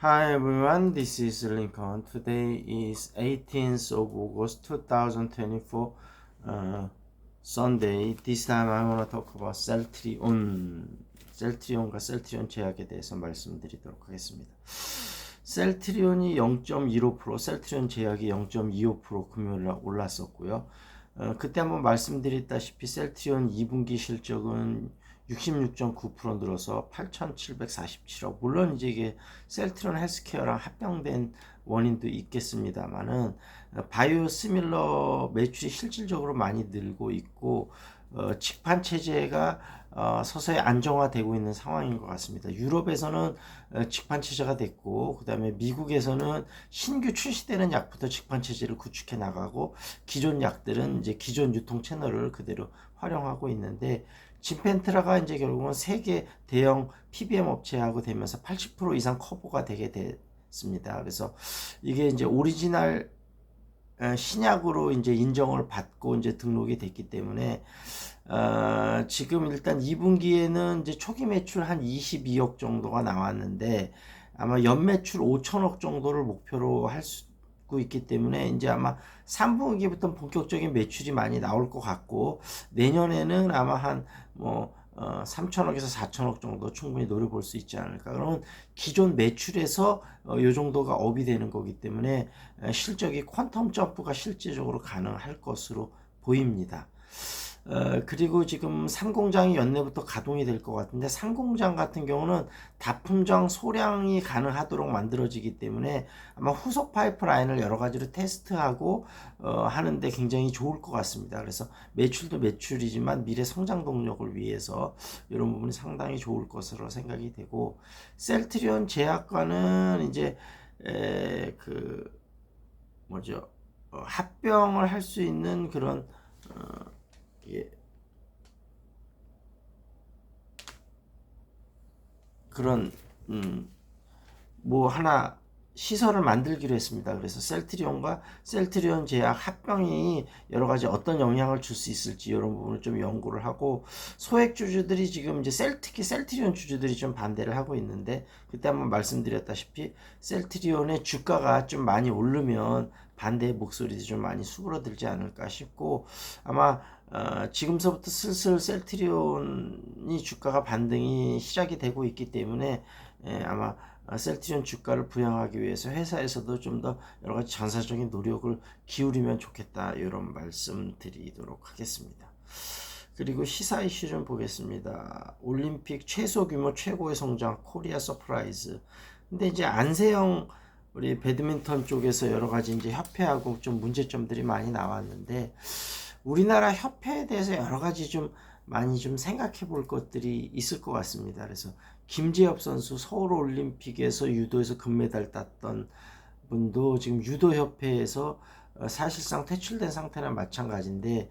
Hi everyone, this is Lincoln. Today is 18th of August 2024, Sunday. This time I want to talk about 셀트리온과 셀트리온 제약에 대해서 말씀드리도록 하겠습니다. 셀트리온이 0.15%, 셀트리온 제약이 0.25% 금요일날 올랐었고요. 그때 한번 말씀드렸다시피 셀트리온 2분기 실적은 66.9% 늘어서 8,747억. 물론 이제 이게 셀트리온 헬스케어랑 합병된 원인도 있겠습니다만은 바이오 시밀러 매출이 실질적으로 많이 늘고 있고 직판 체제가 서서히 안정화되고 있는 상황인 것 같습니다. 유럽에서는 직판 체제가 됐고, 그 다음에 미국에서는 신규 출시되는 약부터 직판 체제를 구축해 나가고, 기존 약들은 이제 기존 유통 채널을 그대로 활용하고 있는데, 진펜트라가 이제 결국은 세계 대형 PBM 업체하고 되면서 80% 이상 커버가 되게 됐습니다. 그래서 이게 이제 오리지널 신약으로 이제 인정을 받고 이제 등록이 됐기 때문에 지금 일단 2분기에는 이제 초기 매출 한 22억 정도가 나왔는데 아마 연매출 5천억 정도를 목표로 할 수 있기 때문에 이제 아마 3분기부터 본격적인 매출이 많이 나올 것 같고 내년에는 아마 한 3천억에서 4천억 정도 충분히 노려볼 수 있지 않을까. 그러면 기존 매출에서 이 정도가 업이 되는 거기 때문에 실적이 퀀텀 점프가 실질적으로 가능할 것으로 보입니다. 그리고 지금 상공장이 연내부터 가동이 될 것 같은데 상공장 같은 경우는 다품장 소량이 가능하도록 만들어지기 때문에 아마 후속 파이프라인을 여러 가지로 테스트하고 하는데 굉장히 좋을 것 같습니다. 그래서 매출도 매출이지만 미래 성장 동력을 위해서 이런 부분이 상당히 좋을 것으로 생각이 되고 셀트리온 제약과는 이제 그 뭐죠 합병을 할 수 있는 그런 예, 그런 뭐 하나 시설을 만들기로 했습니다. 그래서 셀트리온과 셀트리온 제약 합병이 여러 가지 어떤 영향을 줄 수 있을지 이런 부분을 좀 연구를 하고 소액 주주들이 지금 이제 특히 셀트리온 주주들이 좀 반대를 하고 있는데 그때 한번 말씀드렸다시피 셀트리온의 주가가 좀 많이 오르면 반대의 목소리도 좀 많이 수그러들지 않을까 싶고 아마 지금서부터 슬슬 셀트리온이 주가가 반등이 시작이 되고 있기 때문에 아마 셀트리온 주가를 부양하기 위해서 회사에서도 좀 더 여러 가지 전사적인 노력을 기울이면 좋겠다 이런 말씀 드리도록 하겠습니다. 그리고 시사 이슈 좀 보겠습니다. 올림픽 최소 규모 최고의 성장 코리아 서프라이즈. 근데 이제 안세영 우리 배드민턴 쪽에서 여러 가지 이제 협회하고 좀 문제점들이 많이 나왔는데 우리나라 협회에 대해서 여러 가지 좀 많이 좀 생각해 볼 것들이 있을 것 같습니다. 그래서 김재엽 선수 서울올림픽에서 유도에서 금메달 땄던 분도 지금 유도협회에서 사실상 퇴출된 상태나 마찬가지인데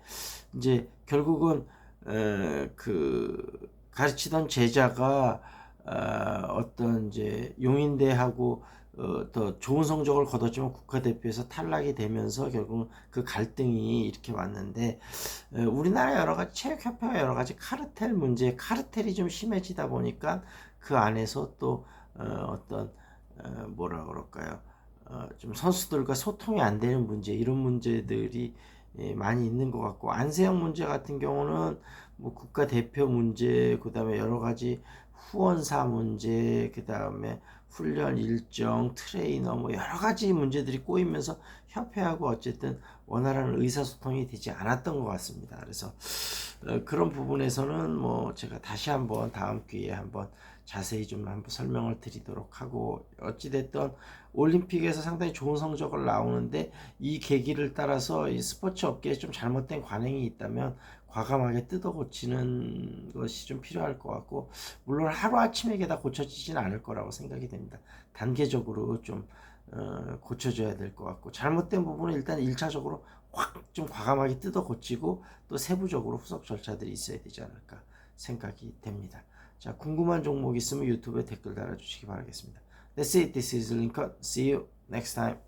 이제 결국은 그 가르치던 제자가 어떤 이제 용인대하고 더 좋은 성적을 거뒀지만 국가대표에서 탈락이 되면서 결국 그 갈등이 이렇게 왔는데 우리나라 여러 가지 체육협회가 여러 가지 카르텔 문제, 카르텔이 좀 심해지다 보니까 그 안에서 또 어떤 뭐라 그럴까요? 좀 선수들과 소통이 안 되는 문제 이런 문제들이 많이 있는 것 같고 안세영 문제 같은 경우는 뭐 국가대표 문제 그다음에 여러 가지 후원사 문제 그다음에 훈련 일정 트레이너 뭐 여러 가지 문제들이 꼬이면서 협회하고 어쨌든 원활한 의사소통이 되지 않았던 것 같습니다. 그래서 그런 부분에서는 뭐 제가 다시 한번 다음 기회에 한번 자세히 좀 한번 설명을 드리도록 하고 어찌됐든 올림픽에서 상당히 좋은 성적을 나오는데 이 계기를 따라서 이 스포츠 업계에 좀 잘못된 관행이 있다면 과감하게 뜯어 고치는 것이 좀 필요할 것 같고 물론 하루아침에 이게 다 고쳐지지는 않을 거라고 생각이 됩니다. 단계적으로 좀 고쳐줘야 될 것 같고 잘못된 부분은 일단 1차적으로 확 좀 과감하게 뜯어 고치고 또 세부적으로 후속 절차들이 있어야 되지 않을까 생각이 됩니다. 자, 궁금한 종목 있으면 유튜브에 댓글 달아주시기 바라겠습니다. That's it. This is Lincoln. See you next time.